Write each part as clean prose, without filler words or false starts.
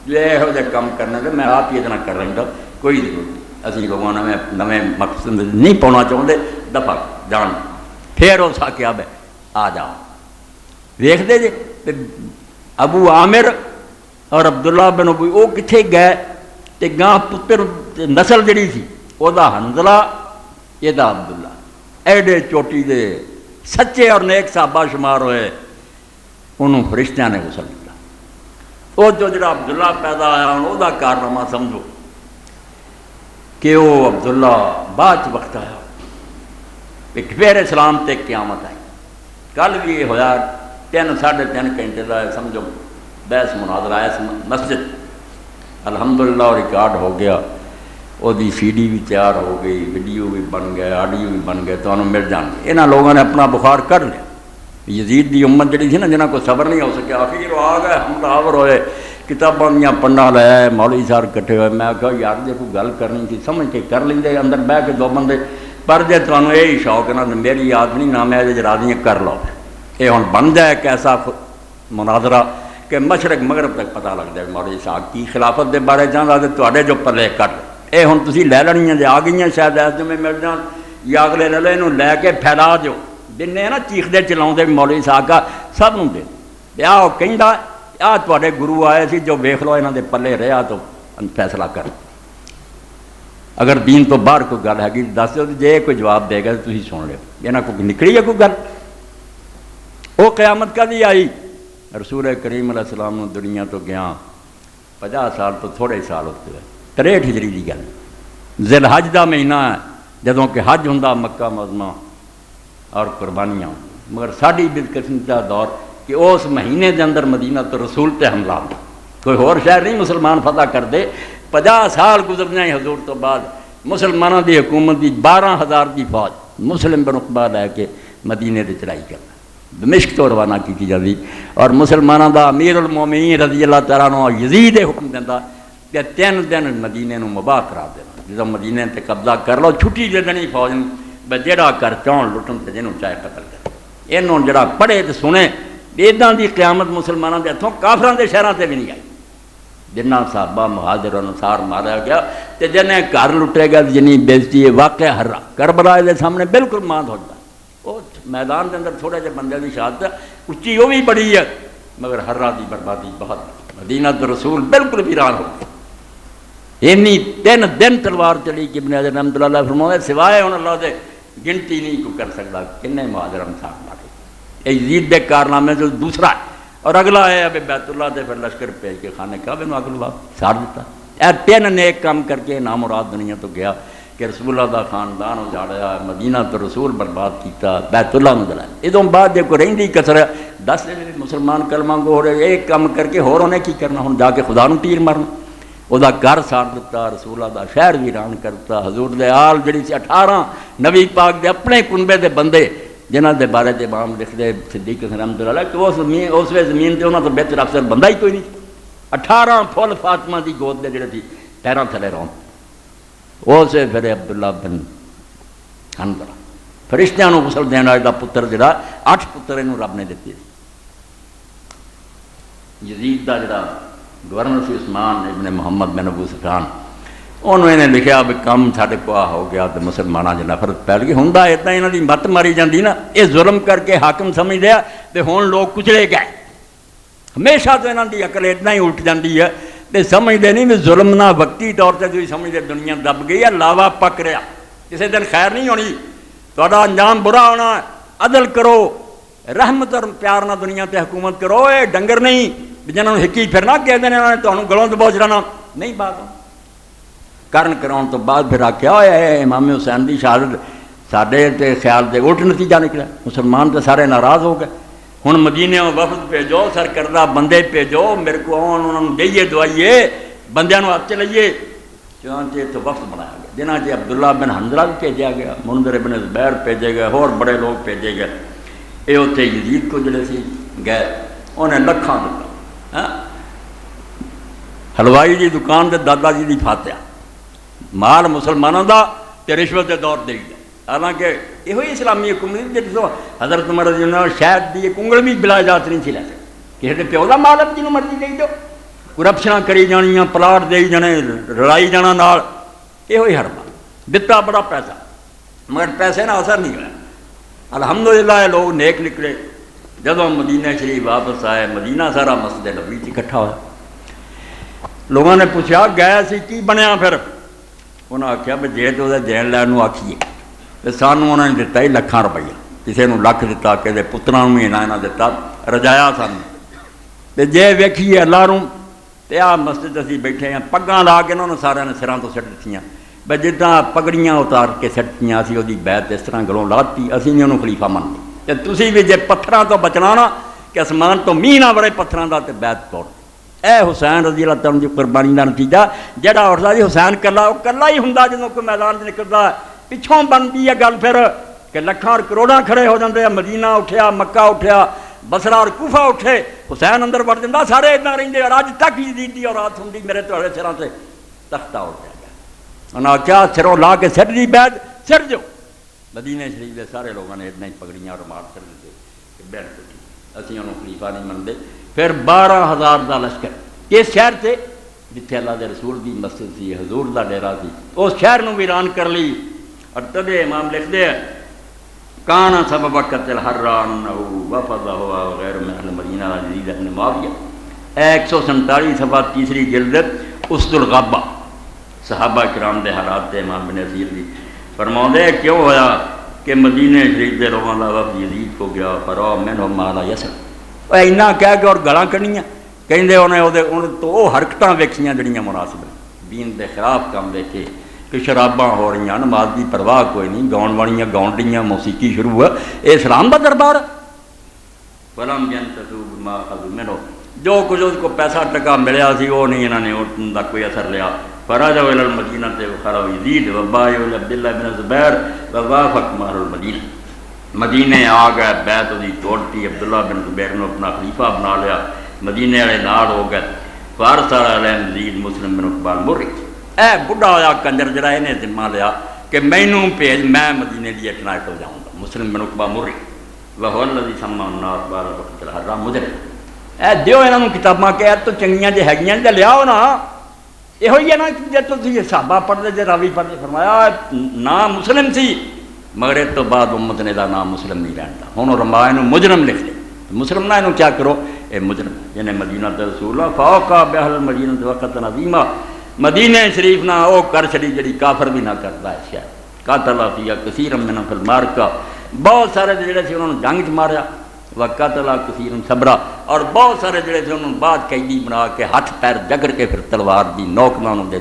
جو یہو جہ کام کرنا تو میں آپ ہی اتنا کر رہا ہوں کوئی ضرورت نہیں اسی لوگوں نے نویں مقصد نہیں پاؤنا چاہتے دفع جان پھر اس آخیا بے آ جاؤ دیکھتے جی ابو عامر اور عبداللہ بن ابی وہ کتنے گئے تو گاں پتر نسل جڑی تھی وہ حنظلہ یہ عبداللہ ایڈے چوٹی دے سچے اور نیک صحابہ شمار ہوئے انہوں فرشتیاں نے غسل دیا وہ جو جڑا عبداللہ پیدا آیا وہ کارنامہ سمجھو کہ وہ عبداللہ بعد وقت آیا ایک پھر اسلام تے قیامت آئی کل بھی یہ ہویا 3-3.5 گھنٹے کا سمجھو بحث مناظرہ آیا مسجد الحمدللہ ریکارڈ ہو گیا وہ دی سی ڈی بھی تیار ہو گئی ویڈیو بھی بن گئے آڈیو بھی بن گئے تو انہوں مل جان گے یہاں لوگوں نے اپنا بخار کر لیا یزید دی امت جڑی تھی نا جنہاں کو صبر نہیں ہو سکیا آخر وہ آ گئے حملہ آور ہوئے کتاباں دیاں پڑھنا لے مولوی صاحب کٹھے ہوئے میں کہا یار جے کوئی گل کرنی تھی سمجھ کے کر لیں دے اندر بہ کے 2 بندے پر جے تمہیں یہی شوق ہے نا میری یاد نہیں نہ میں راضی کر لو یہ ہوں بن جائے ایک ایسا مناظرہ کہ مشرق مغرب تک پتہ لگ جائے مولوی صاحب کی خلافت دے بارے جاندا تے تواڈے جو پلے کٹ یہ ہوں تسی لے لینیاں جے آ گئیاں شاید ایس جمعے مل جان یا اگلے لے لو یہ لے کے پھیلا دیو جن نا چیختے چلاؤں مولوی صاحب کا سب نوں دے آ کہندا آ تواڈے گرو آئے سی جو ویکھ لو انہاں دے پلے رہا تو فیصلہ کر اگر دین تو باہر کوئی گل ہے دس دو جے کوئی جواب دے گا تو تسی سن لو یہاں کو نکلی ہے کوئی گل وہ قیامت کدی آئی رسول کریم علیہ السلام نے دنیا تو گیا 50 سال تو تھوڑے سال ہوتے ہوئے 63 ہجری کی گل ذی الحج دا مہینہ ہے جدوں کہ حج ہوں مکہ معظمہ اور قربانیاں مگر ساڑی بدقسمتی کا دور کہ اس مہینے دے اندر مدینہ تو رسول تے حملہ ہوتا کوئی اور شہر نہیں مسلمان فتح کر دے 50 سال گزر جائیں حضور تو بعد مسلمانوں دی حکومت دی 12,000 دی فوج مسلم بن عقبہ لے کے مدینے تے چڑھائی کرنا دمشق تو روانہ کی جاتی اور مسلمانوں دا امیر المومنین رضی اللہ تعالیٰ عنہ یزید حکم دینا کہ 3 دن مدینے نو مباح کرا دینا جدو مدینے تے قبضہ کر لو چھٹی دے دینی فوج نے جڑا کر چون لٹن تے جنوں چاہے قتل کر انہوں جڑا پڑھے تے سنے ایداں دی قیامت مسلمانوں دے ہتھوں کافراں دے شہراں تے بھی نہیں آئی جنہ صحابہ مہاجر انصار مارا گیا تے جنہیں گھر لٹے گا جنہیں بےزتی ہے واقعہ ہرا کربلا دے سامنے بالکل ماند ہو جائے وہ میدان کے اندر تھوڑے جے بندے کی شہادت اچھی وہ بھی بڑی ہے مگر ہرا دی بربادی بہت مدینہ تو رسول بالکل ویران ہو گئی اینی 3 دن تلوار چلی کہ ابن حجر رحمۃ اللہ فرماتے سوائے ان اللہ دے گنتی نہیں کو کر سکتا کنے مہاجر انصار مارے یزید دے کارنامے جو دوسرا ہے اور اگلا ہے اب بیت اللہ دے پھر لشکر بھیج کے خانے کعبے میں اگلا ساڑ دیتا اے 3 نیک کام کر کے نامراد دنیا تو گیا کہ رسول اللہ دا خاندان اجاڑیا مدینہ تو رسول برباد کیتا بیت اللہ میں جلایا ادوں بعد جے کوئی رہندی کسر 10 مسلمان کلمہ گو ہو رہے ایک کام کر کے ہور انہیں کی کرنا ہوں جا کے خدا نو تیر مارنا وہ دا گھر ساڑ دیتا رسول اللہ دا شہر ویران کرتا حضور دے آل جڑی سی 18 نبی پاک دے اپنے کنبے دے بندے جنہاں دے بارے دے امام لکھ دے صدیق رحمۃ اللہ کہ اس وے زمین دے انہاں تو بہتر افسر بندہ ہی کوئی نہیں 18 پھول فاطمہ دی گود دے جڑے تھی پیراں تھلے رہون وہ سے پھر عبداللہ بن حنظلہ فرشتیاں نو غسل دینا دا پتر جڑا 8 پتر انہوں رب نے دیتے یزید دا جڑا گورنر سی عثمان ابن محمد بن ابو سفیان انہوں نے لکھیا بھی کم ساڈے کو ہو گیا تو مسلمانوں جو نفرت پھیل گئی ہوں اتنا یہاں کی مت ماری جاتی نا یہ ظلم کر کے حاکم سمجھ لیا تو ہوں لوگ کچلے گئے ہمیشہ تو یہاں کی عقل اتنا ہی الٹ جاتی ہے تو سمجھتے نہیں بھی ظلم نہ وقتی طور سے تھی سمجھتے دنیا دب گئی ہے لاوا پک رہا کسی دن خیر نہیں ہونی تا انجام برا ہونا عدل کرو رحمت اور پیار نہ دنیا تے حکومت کرو یہ ڈنگر نہیں جنہوں نے ہکی پھر نہ کہہ دینے انہوں نے تمہیں گلوں دبوچ رہنا نہیں بات کرن کراؤن تو بعد پھر آخیا ہوئے امام حسین کی شہادت ساڈے تے خیال دے الٹ نتیجہ نکلا مسلمان تو سارے ناراض ہو گئے ہوں مدینے وفد بھیجو سرکردہ بندے بھیجو میرے کو انہوں نے دئیے دعائیے بندیاں ہاتھ چ لئیے چنانچہ تو وفد بنایا گیا جنہاں چ عبداللہ بن حنظلہ بھی بھیجا گیا منذر بن زبیر بھیجے گئے اور بڑے لوگ بھیجے گئے یہ اتنے یزید کو جڑے سی گئے انہیں لکھاں دتا حلوائی دی دکان دے دادا جی دی فاتحہ مال مسلمانوں دا تے رشوت دے دور دے گیا حالانکہ یہ اسلامی حکومت جس حضرت عمر رضی اللہ عنہ شاید دی ایک انگل بھی بلا اجازت نہیں سی لے سکتے کسی نے پیو دا مال اب جنہوں مرضی دے دو کرپشن کری جانیاں، پلاٹ دے جانے، لڑائی جانا نال، یہ ہرما دتا بڑا پیسہ، مگر پیسے نہ اثر نہیں ہوا۔ الحمدللہ یہ لوگ نیک نکلے۔ جدو مدینہ شریف واپس آئے، مدینہ سارا مسجد نبوی اکٹھا ہوا۔ لوگوں نے پوچھا گئے سی کی بنیا پھر؟ انہوں نے آخیا بھی جی تو دین لین آخیے تو سانوں انہوں نے دتا ہی لکھاں روپیہ، کسی نے لکھ دتا، کسی پتروں بھی انہوں نے دتا، رجایا سانوں تو جے ویکھیے اللہ نوں تے آ مسجد اسی بیٹھے ہیں، پگاں لا کے انہوں نے سارے نے سراں تو سٹ دتیاں، بھئی جداں پگڑیاں اتار کے سٹتیاں، اسی وہی بیعت اس طرح گلوں لاتی، اسی نہیں انہوں خلیفہ منتے تے تسی بھی جے پتھراں تو بچنا نا کہ اسمان تو میہ نہ بڑے پتھراں دا تے بیعت توڑ۔ اے حسین رضی اللہ تعالیٰ دی قربانی دا نتیجہ جڑا اٹھدا جی حسین کلا، وہ کلا ہی ہوندا جدوں کوئی میدان وچ نکلدا ہے، پچھوں بنتی ہے گل پھر کہ لکھاں اور کروڑاں کھڑے ہو جاندے ہیں، مدینہ اٹھیا، مکہ اٹھیا، بصرہ اور کوفہ اٹھے، حسین اندر وڑ جاندا، سارے اتنا رہندے اور اج تک یزید دی اولاد ہوندی میرے تہاڈے سراں تے تختہ اٹھ گیا۔ انہاں کیا سروں لا کے سٹ دی بیعت سٹ جو۔ مدینہ شریف دے سارے لوگوں نے اتنا ہی پگڑیاں اور مار کر دیتے کہ بالکل اسی انہوں خلیفہ نہیں منتے۔ پھر 12,000 دا لشکر اس شہر سے جتھے اللہ دے رسول دی مسجد سی، حضور دا ڈیرا سی، اس شہر نو ویران کر لی۔ اور تبے امام لکھ دے کانا سبب قتل حران وفضہ ہوا غیر من اہل مدینہ یزید ابن معاویہ، 147 صفحہ تیسری جلد اسد الغابہ، صحابہ کرام دے حالات دے امام بن اسیر دی فرماؤندے کیوں ہویا کہ مدینہ شریف دے لوگوں دا وفد یزید کو گیا، فرا منہم ما لا یسر، اینا کہہ کے اور گلاں کڑنیاں، کہندے انہیں تو وہ حرکتاں ویکھیاں جڑیاں مناسب دین دے خلاف کام ویکھے کہ شراباں ہو رہی ہیں، نماز دی پرواہ کوئی نہیں، گاؤن والیاں گاؤن رہیاں، موسیقی شروع ہوا، اے اسلام دا دربار۔ فلم ينتهوا بما اخذوا منه، جو کچھ اس کو پیسہ ٹکا ملیا سی وہ نہیں انہوں نے ان کا کوئی اثر لیا۔ فرجعوا الى المدینہ وخرجوا یزید وبایعوا عبداللہ بن زبیر ووافق مہر المدینہ، مدینے آ گئے، بیعت دی توڑتی، عبداللہ بن زبیر نے اپنا خلیفہ بنا لیا، مدینے والے نال ہو گئے۔ فارسل علیہم یزید مسلم بن عقبہ المری، اے بڑھا ہویا کنجر جڑا انہیں ذمہ لیا کہ مینوں بھیج، میں مدینے لیے ٹنائٹ ہو جاؤں گا، مسلم بن عقبہ مری، وہو الذی سمى الناس بعد وقت الحرام مجرم، اے دیو انہوں کتاباں کہ تو چنگیاں جے ہیگیاں تے لیاؤ نا، یہ ہوئی ہے نا کہ جے تسی صحابہ پڑھتے جے راوی پڑھتے، فرمایا نام مسلم سی مگر اس تو بعد امت نے دا نام مسلم نہیں رہندا، ہن رمائے نو مجرم لکھ لے، مسلم نہ انہوں کیا کرو، اے مجرم یعنی مدینہ تے رسول اللہ فوقا بأہل المدینہ وقت عظیمہ، مدینہ شریف نہ او کر چڑی جڑی کافر بھی نہ کرتا ہے شہر، قاتل فیہا کثیر منہم فی المعرکہ، بہت سارے جڑے سے انہوں نے جنگ چ ماریا، وقاتل کثیر صبرا، اور بہت سارے جڑے سے انہوں نے بعد قیدی بنا کے ہاتھ پیر جگر کے پھر تلوار دی نوک نہ انہوں دے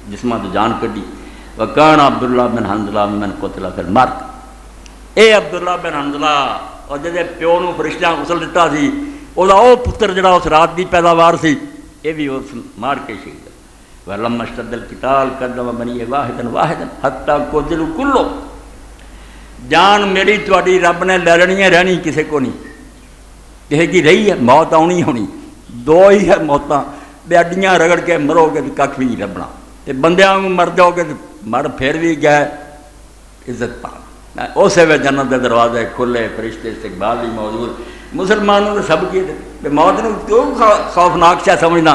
جسماں تو جان کڈی۔ وکان عبداللہ بن حنظلہ من قتل فی المعرکہ، اے عبداللہ بن حنظلہ اور جدے پیو نو فرشتیاں غسل دیتا سی، او دا او پتر جڑا اس رات دی پیداوار سی، اے بھی اس مار کے شہید۔ وَلَمَّا اشْتَدَّ الْقِتَالُ قَدَّمَ بَنِيَّ وَاحِدًا وَاحِدًا حَتَّى قُتِلُوا كُلُّهُمْ، جان میری تواڈی رب نے لے لینی ہے، رہنی کسے کو نہیں، کہے گی رہی ہے، موت آنی ہونی، دو ہی ہے موتاں، بے اڈیاں رگڑ کے مرو گے تو کھ بھی نہیں لبنا، تے بندیاں مر جاؤ گے تو مر پھر بھی گئے عزت پا، اسے وے جنت دے دروازے کھلے، فرشتے استقبال بھی موجود۔ مسلمانوں نے سب کی موت نو کیوں خوفناک شے سمجھنا،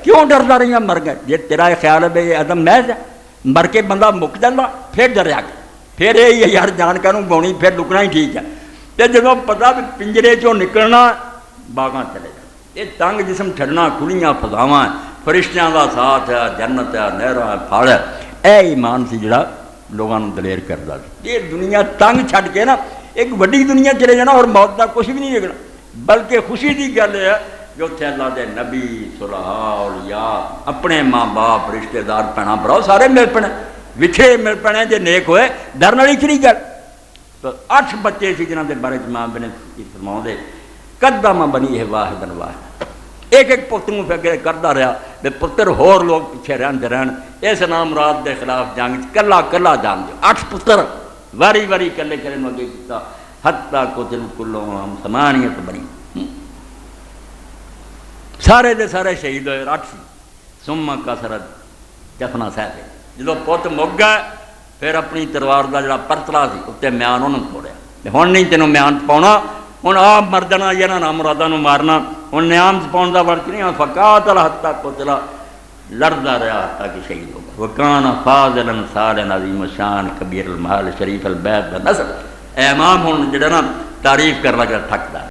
کیوں ڈردا رہی مر گئے؟ جی تیرا خیال ہے بھائی عدم محض ہے، مر کے بندہ مک جانا پھر ڈریا گیا، پھر یہ یار جان کانوں گاؤنی، پھر لکنا ہی ٹھیک ہے۔ تو جب پتا بھی پنجرے چوں نکلنا باغاں چلے جا، یہ تنگ جسم چھڑنا، کھلیاں فضاواں، فرشتیاں دا ساتھ ہے، جنت ہے، نہراں ہے، پھاڑ ہے، اے ایمان سی جڑا لوگوں دلیر کرتا سی۔ یہ دنیا تنگ چھڈ کے نا ایک وڈی دنیا چلے جانا اور موت کا کچھ بھی نہیں دیکھنا، بلکہ خوشی کی گل ہے جو اتنے اللہ دے نبی صلحاء اولیاء اپنے ماں باپ رشتہ دار بھੈਣਾਂ بھراؤ سارے مل پنے، وچھڑے مل پنے، جے نیک ہوئے ڈرن والی کہڑی گل۔ تو 8 بچے سی جنہاں دے بارے ماں بن فرماؤندے قدم بنی واحدن واحد، ایک ایک پتر نوں پھر کردا رہا تے پتر ہور لوگ پیچھے رہن، اس نام مراد دے خلاف جنگ کلا کلا جان دے 8 پتر واری واری کلے کلے نوں اگے کیتا، حتی قتل کلہم ثمانیۃ بنی، سارے دے سارے شہید ہوئے، 8 سی۔ ثم کثرت دفنا سہتے، جدو پت مک گئے پھر اپنی تلوار دا جڑا پرتلا سی اتنے میان انہوں توڑیا، ہن نہیں تینوں میان پاؤنا، ہن آپ مر جانا، یہ نام مراداں نوں مارنا، ہوں نیام پاؤن کا فرق نہیں، فقاتل حتی قتل، لڑتا رہا تاکہ شہید ہو گیا۔ وکان فاضلا صالحا عظیم الشان کبیر المحال شریف البیت کا نسل۔ اے امام ہوں جڑا نا تعریف کر لگا تھکتا